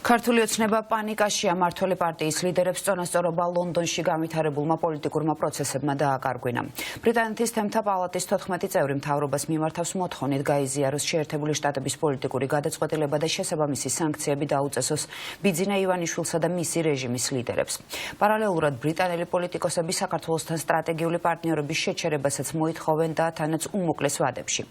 ქართული ოცნება პანიკაშია მმართველი პარტიის ლიდერებს წონასწორობა ლონდონში განვითარებულმა პოლიტიკურმა პროცესებმა დააკარგვინა. ბრიტანეთის თემთა პალატის 14 წევრი მთავრობას მიმართავს მოთხოვნით გაიზიაროს შეერთებული შტატების პოლიტიკური გადაწყვეტილება და შესაბამისი სანქციები დაუწესოს ბიძინა ივანიშვილსა და მისი რეჟიმის ლიდერებს. პარალელურად ბრიტანელი პოლიტიკოსები საქართველოსთან სტრატეგიული პარტნიორობის შეჩერებასაც მოითხოვენ და თანაც უმოკლეს ვადებში.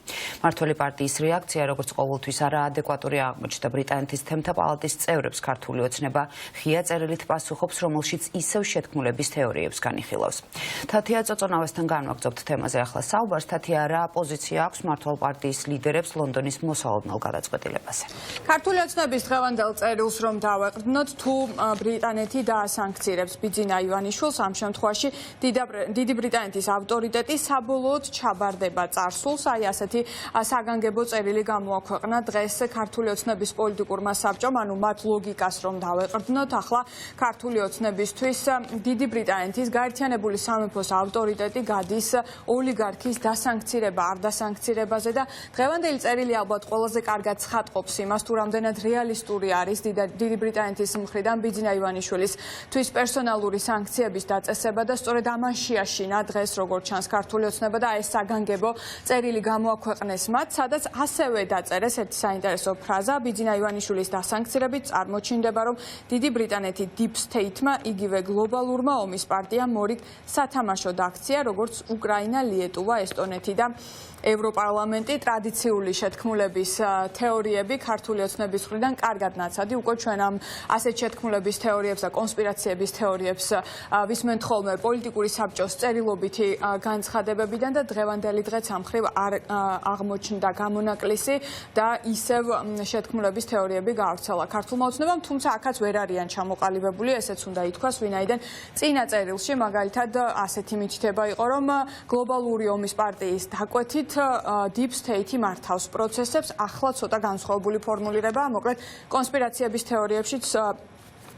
მმართველი პარტიის რეაქცია, როგორც ყოველთვის არაადეკვატური აღმოჩნდა ბრიტანეთის თემთა პალატის წევრებს ქართული ოცნება ღია წერილით პასუხობს, რომელშიც ისევ შეთქმულების თეორიებს განიხილავს. თათია წოწონავასთან განვაგრძობთ თემაზე ახლა საუბარს. თათია, რა პოზიცია აქვს მმართველ პარტიის ლიდერებს ლონდონის მოსალოდნელ გადაწყვეტილებაზე? ქართული ოცნების დღევანდელ წერილს რომ დავეყრდნოთ, თუ ბრიტანეთი დაასანქცირებს ბიძინა ივანიშვილს, ამ შემთხვევაში დიდი ბრიტანეთის ავტორიტეტი საბოლოოდ ჩაბარდება წარსულს. აი ასეთი საგანგებო წერილი გამოაქვეყნა დღეს ქართული ოცნების პოლიტიკურმა საბჭომ, ანუ მათ ლოგიკას რომ დავეყრდნოთ, ახლა ქართული ოცნებისთვის დიდი ბრიტანეთის გაერთიანებული სამეფოს ავტორიტეტი გადის ოლიგარქის დასანქცირება არ დასანქცირებაზე და დღევანდელი წერილი ალბათ ყველაზე კარგად ცხადყოფს იმას, თუ რამდენად რეალისტური არის დიდი ბრიტანეთის მხრიდან ბიძინა ივანიშვილის თვის პერსონალური სანქციების დაწესება და სწორედ ამან შეაშინა დღეს როგორც ჩანს ქართული ოცნება და ეს საგანგებო წერილი გამოაქვეყნეს მათ, სადაც ასევე დაწერეს ერთი საინტერესო ფრაზა ბიძინა ივანიშვილის დასანქცირებით წარმოჩინდება, რომ დიდი ბრიტანეთი Deep State-მა, იგივე გლობალურმა ომის პარტიამ მორიგ სათამაშოდ აქცია, როგორც უკრაინა, ლიეტუვა, ესტონეთი და ევროპარლამენტი. ტრადიციული შეთქმულების თეორიები ქართული ოცნების მხრიდან კარგად ნაცადი. უკვე ჩვენ ამ ასეთ შეთქმულების თეორიებს და კონსპირაციების თეორიებს ვისმენთ ხოლმე პოლიტიკური საბჭოს წერილობითი განცხადებებიდან და დღევანდელი დღეც ამ მხრივ არ აღმოჩნდა გამონაკლისი და ისევ შეთქმულების თეორიები გაავრცელა ქართულმა ოცნებამ, თუმცა აქაც ვერ არიან ჩამოყალიბებული, ესეც უნდა ითქვას, ვინაიდან წინა წერილში მაგალითად ასეთი მითითება იყო, რომ გლობალური ომის პარტიის დაკვეთით Deep State მართავს პროცესებს, ახლა ცოტა განსხვავებული ფორმულირება, მოკლედ კონსპირაციების თეორიებშიც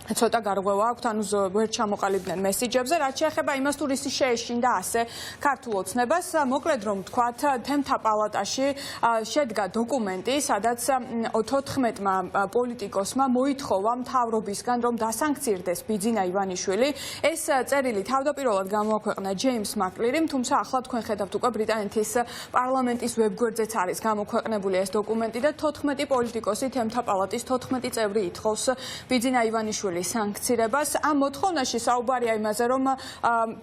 ცოტა გარღვევა აქვთ, ანუ ვერ ჩამოყალიბდნენ მესიჯებზე, რაც შეეხება იმას, თუ რისი შეეშინდა ასე ქართულ ოცნებას. მოკლედ რომ ვთქვათ, თემთა პალატაში შედგა დოკუმენტი, სადაც 14-მა პოლიტიკოსმა მოითხოვა მთავრობისგან, რომ დასანქცირდეს ბიძინა ივანიშვილი. ეს წერილი თავდაპირველად გამოაქვეყნა ჯეიმს მაკლირიმ, თუმცა ახლა თქვენ ხედავთ უკვე ბრიტანეთის პარლამენტის ვებგვერდზეც არის გამოქვეყნებული ეს დოკუმენტი და 14 პოლიტიკოსი თემთა პალატის 14 წევრი ითხოვს ბიძინა ივანიშვილის სანქცირებას. ამ მოთხოვნაში საუბარია იმაზე, რომ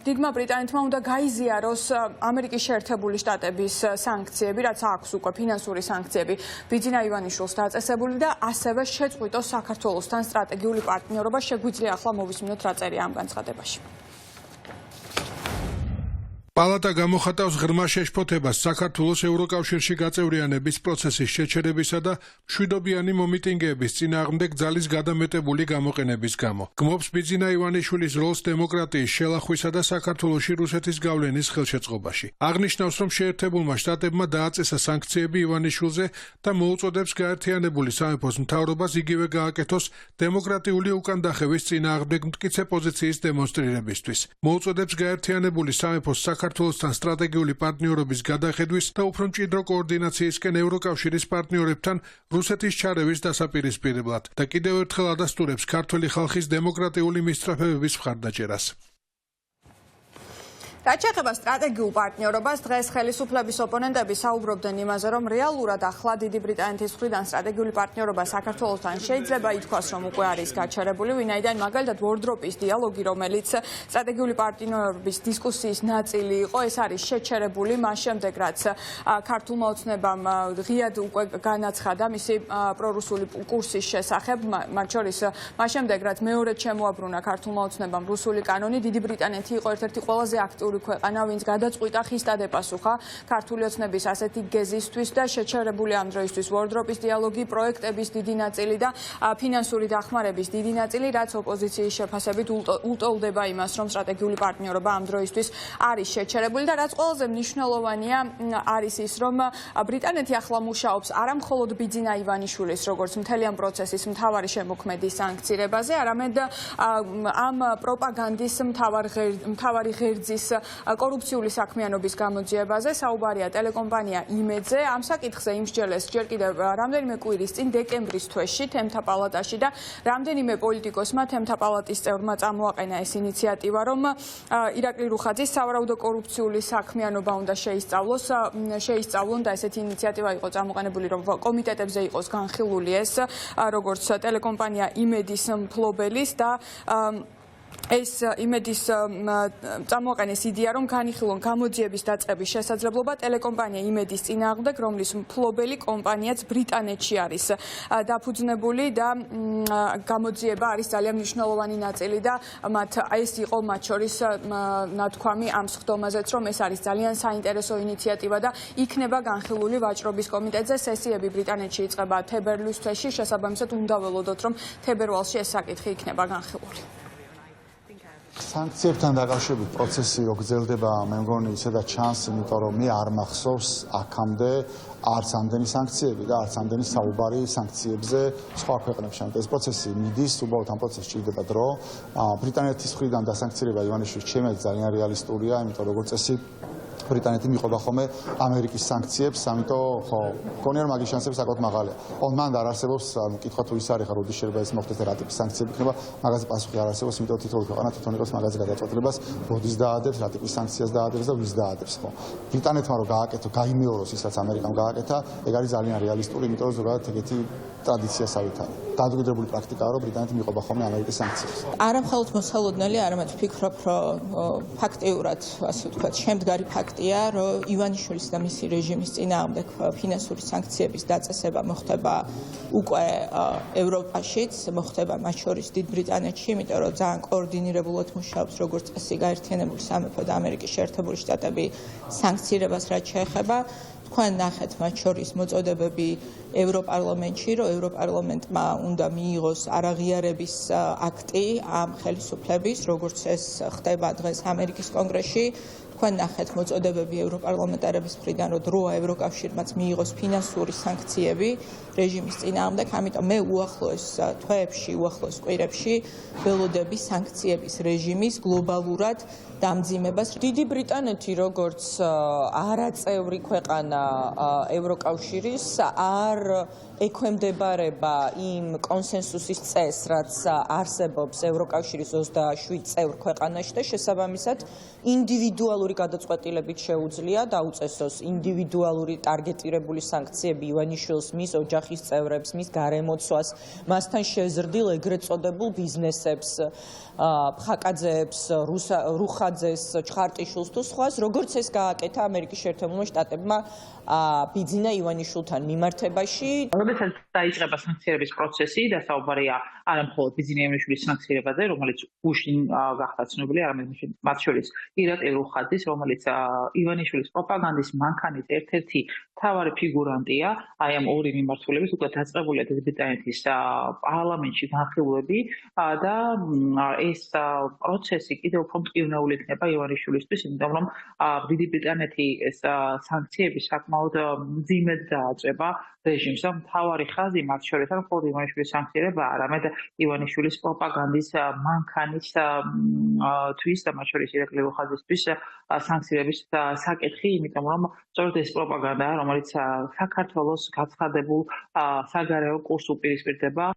დიდმა ბრიტანეთმა უნდა გაიზიაროს ამერიკის შეერთებული შტატების სანქციები, რაც აქვს უკვე ფინანსური სანქციები ბიძინა ივანიშვილს დაწესებული და ასევე შეწყვიტოს საქართველოსთან სტრატეგიული პარტნიორობა. შეგვიძლია ახლა მოვისმინოთ რა წერია ამ განცხადებაში. პალატა გამოხატავს ღრმა შეშფოთებას საქართველოს ევროკავშირში გაწევრიანების პროცესის შეჩერებისა და მშვიდობიანი მომიტინგეების წინააღმდეგ ძალის გადამეტებული გამოყენების გამო. გმობს ბიძინა ივანიშვილის როლს დემოკრატიის შელახვისა და საქართველოში რუსეთის გავლენის ხელშეწყობაში. აღნიშნავს, რომ შეერთებულმა შტატებმა დააწესა სანქციები ივანიშვილზე და მოუწოდებს გაერთიანებული სამეფოს მთავრობას იგივე გააკეთოს დემოკრატიული უკანდახევის წინააღმდეგ მტკიცე პოზიციის დემონსტრირებისთვის. მოუწოდებს გაერთიანებული სამეფოს საქართველოსთან სტრატეგიული პარტნიორობის გადახედვის და უფრო მჭიდრო კოორდინაციისკენ ევროკავშირის პარტნიორებთან რუსეთის ჩარევის დასაპირისპირებლად და კიდევ ერთხელ ადასტურებს ქართველი ხალხის დემოკრატიული მისწრაფებების მხარდაჭერას. რაც შეეხება სტრატეგიულ პარტნიორობას, დღეს ხელისუფლების ოპონენტები საუბრობდნენ იმაზე, რომ რეალურად ახლა დიდი ბრიტანეთის მხრიდან სტრატეგიული პარტნიორობა საქართველოსთან შეიძლება ითქვას, რომ უკვე არის გაჩერებული, ვინაიდან მაგალითად ვორდროპის დიალოგი, რომელიც სტრატეგიული პარტნიორობის დისკუსიის ნაწილი იყო, ეს არის შეჩერებული მას შემდეგ, რაც ქართულმა ოცნებამ ღიად უკვე განაცხადა მისი პრორუსული კურსის შესახებ, მათ შორის მას შემდეგ, რაც მეორედ შემოაბრუნა ქართულმა ოცნებამ რუსული კანონი, დიდი ბრიტანეთი იყო ერთ-ერთი ყველაზე აქტიური ქვეყანა, ვინც გადაწყვიტა ხისტად ეპასუხა ქართული ოცნების ასეთი გეზისთვის და შეჩერებული ამ დროისთვის ვორდროპის დიალოგი, პროექტების დიდი ნაწილი და ფინანსური დახმარების დიდი ნაწილი, რაც ოპოზიციის შეფასებით უტოლდება იმას, რომ სტრატეგიული პარტნიორობა ამ დროისთვის არის შეჩერებული და რაც ყველაზე მნიშვნელოვანია არის ის, რომ ბრიტანეთი ახლა მუშაობს არა მხოლოდ ბიძინა ივანიშვილის, როგორც მთელი ამ პროცესის მთავარი შემოქმედის სანქცირებაზე, არამედ ამ პროპაგანდის მთავარი ღერძის კორუფციული საქმიანობის გამოძიებაზე, საუბარია ტელეკომპანია იმედზე. ამ საკითხზე იმსჯელეს ჯერ კიდევ რამდენიმე კვირის წინ დეკემბრის თვეში თემთა პალატაში და რამდენიმე პოლიტიკოსმა თემთა პალატის წევრმა წამოაყენა ეს ინიციატივა, რომ ირაკლი რუხაძის სავარაუდო კორუფციული საქმიანობა უნდა შეისწავლონ და ესეთი ინიციატივა იყო წამოყენებული, რომ კომიტეტებზე იყოს განხილული ეს როგორც ტელეკომპანია იმედის მფლობელის და ეს იმედის წამოაყენეს იდეა, რომ განიხილონ გამოძიების დაწყების შესაძლებლობა ტელეკომპანია იმედის წინააღმდეგ, რომლის მფლობელი კომპანიაც ბრიტანეთში არის დაფუძნებული და გამოძიება არის ძალიან მნიშვნელოვანი ნაწილი და ეს იყო მათ შორის ნათქვამი ამ სხდომაზეც, რომ ეს არის ძალიან საინტერესო ინიციატივა და იქნება განხილული ვაჭრობის კომიტეტზე. სესიები ბრიტანეთში იწყება თებერვლის თვეში, შესაბამისად უნდა ველოდოთ, რომ თებერვალში ეს საკითხი იქნება განხილული. Sanktsiebთან დაკავშირებით პროცესი რო გრძელდება, მე მგონი ისედაც ჩანს, იმიტომ რომ მე არ მახსოვს აქამდე არც ამდენი სანქციები და არც ამდენი საუბარი სანქციებზე სხვა ქვეყნებში. ეს პროცესი მიდის, უბრალოდ ამ პროცესში ჭირდება დრო. ბრიტანეთის მხრიდან დასანქცირება ივანიშვილის ჩემი ძალიან რეალისტურია, იმიტომ როგორც წესი ბრიტანეთი მიყვება ხოლმე ამერიკის სანქციებს, ამიტომ ხო, მგონია რომ მაგის შანსები საკმაოდ მაღალია. მან არ არსებობს კითხვა თუ ის არის ხა როდის შეიძლება ეს მოხდეს და რა ტიპის სანქციები იქნება, მაგაზე პასუხი არ არსებობს, იმიტომ თითოეული ქვეყანა თვითონ იყოს მაგაზე გადაწყვეტილებას, როდის დაადებს, რა ტიპის სანქციას დაადებს და ვის დაადებს, ხო. ბრიტანეთმა რომ გააკეთო, გაიმეოროს ისაც ამერიკამ გააკეთა, ეგ არის ძალიან რეალისტური, იმიტომ რომ ზოგადად ეგეთი ტრადიციასავით არის. დამკვიდრებული პრაქტიკაა, რომ ბრიტანეთი მიყვება ხოლმე ამერიკის სანქციებს. არა მხოლოდ მოსალოდნელი, არამედ ვფიქრობ, რომ ფაქტიურად, ასე ვთქვათ, შემდგარი ფაქტია, რომ ივანიშვილის და მისი რეჟიმის წინააღმდეგ ფინანსური სანქციების დაწესება მოხდება უკვე ევროპაშიც, მოხდება მათ შორის დიდ ბრიტანეთში, იმიტომ რომ ძალიან კოორდინირებულად მუშაობს როგორც წესი გაერთიანებული სამეფო და ამერიკის შეერთებული შტატები სანქცირებას რაც შეეხება. თქვენ ნახეთ მათ შორის მოწოდებები ევროპარლამენტში, რომ ევროპარლამენტმა უნდა მიიღოს არაღიარების აქტი ამ ხელისუფლების, როგორც ეს ხდება დღეს ამერიკის კონგრესში. თქვენ ნახეთ მოწოდებები ევროპარლამენტარების მხრიდან, რომ დროა ევროკავშირმაც მიიღოს ფინანსური სანქციები რეჟიმის წინააღმდეგ, ამიტომ მე უახლოეს თვეებში, უახლოეს კვირებში ველოდები სანქციების რეჟიმის გლობალურად დამძიმებას. დიდი ბრიტანეთი როგორც არაწევრი ქვეყანა ევროკავშირის არ ექვემდებარება იმ კონსენსუსის წესს, რაც არსებობს ევროკავშირის 27 წევრ ქვეყანაში და შესაბამისად ინდივიდუალური გადაწყვეტილებით შეუძლია დაუწესოს ინდივიდუალური ტარგეტირებული სანქციები ივანიშვილს, მის ოჯახის წევრებს, მის გარემოცვას, მასთან შეზრდილ ეგრეთ წოდებულ ბიზნესებს, ფხაკაძეებს, რუხაძეს, ჩხარტიშვილს თუ სხვას, როგორც ეს გააკეთა ამერიკის შეერთებულმა შტატებმა ბიძინა ივანიშვილთან მიმართებაში. როდესაც დაიწყება სანქცირების პროცესი და საუბარია არა მხოლოდ ბიძინა ივანიშვილის სანქცირებაზე, რომელიც უშინ გახდა ცნობილი, არამედ მათ შორის ირაკლი რუხაძის, რომელიც ივანიშვილის პროპაგანდის მანქანის ერთ-ერთი მთავარი ფიგურანტია, აი ამ ორი მიმართულების უკვე დაწყებულია ბრიტანეთის პარლამენტში განხილვები და ეს პროცესი კიდევ უფრო მტკივნეული იქნება ივანიშვილისთვის, იმიტომ რომ დიდი ბრიტანეთი ეს სანქციები საკმაოდ მძიმედ დააწება რეჟიმს და მთავარი ხაზი მათ შორის არ მხოლოდ ივანიშვილის სანქცირება, არამედ ივანიშვილის პროპაგანდის მანქანის თვის და მათ შორის ირაკლი რუხაძისთვის სანქცირების საკითხი, იმიტომ რომ სწორედ ეს პროპაგანდა, რომელიც საქართველოს გაცხადებულ საგარეო კურსს უპირისპირდება.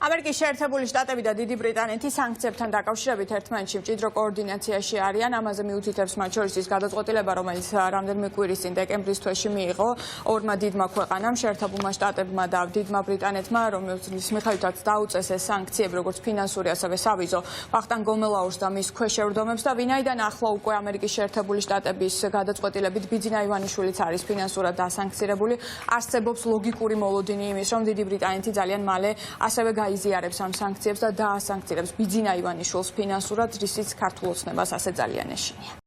ამერიკის შეერთებული შტატები და დიდი ბრიტანეთი სანქციებთან დაკავშირებით ერთმანეთში მჭიდრო კოორდინაციაში არიან. ამაზე მიუთითებს მათ შორის ის გადაწყვეტილება, რომელიც რამდენიმე კვირის წინ დეკემბრის თვეში მიიღო ორმა დიდმა ქვეყანამ, შეერთებულმა შტატებმა და დიდმა ბრიტანეთმა, რომლის მიხედვითაც დაუწესეს სანქციები, როგორც ფინანსური, ასევე სავიზო ვახტანგ გომელაურს და მის ქვეშევრდომებს და ვინაიდან ახლა უკვე ამერიკის შეერთებული შტატების გადაწყვეტილებით ბიძინა ივანიშვილიც არის ფინანსურად დასანქცირებული, არსებობს ლოგიკური მოლოდინი იმის, რომ დიდი ბრიტანეთი ძალიან მალე ასევე იზიარებს ამ სანქციებს და დაასანქცირებს ბიძინა ივანიშვილს ფინანსურად, რისიც ქართულ ოცნებას ასე ძალიან ეშინია.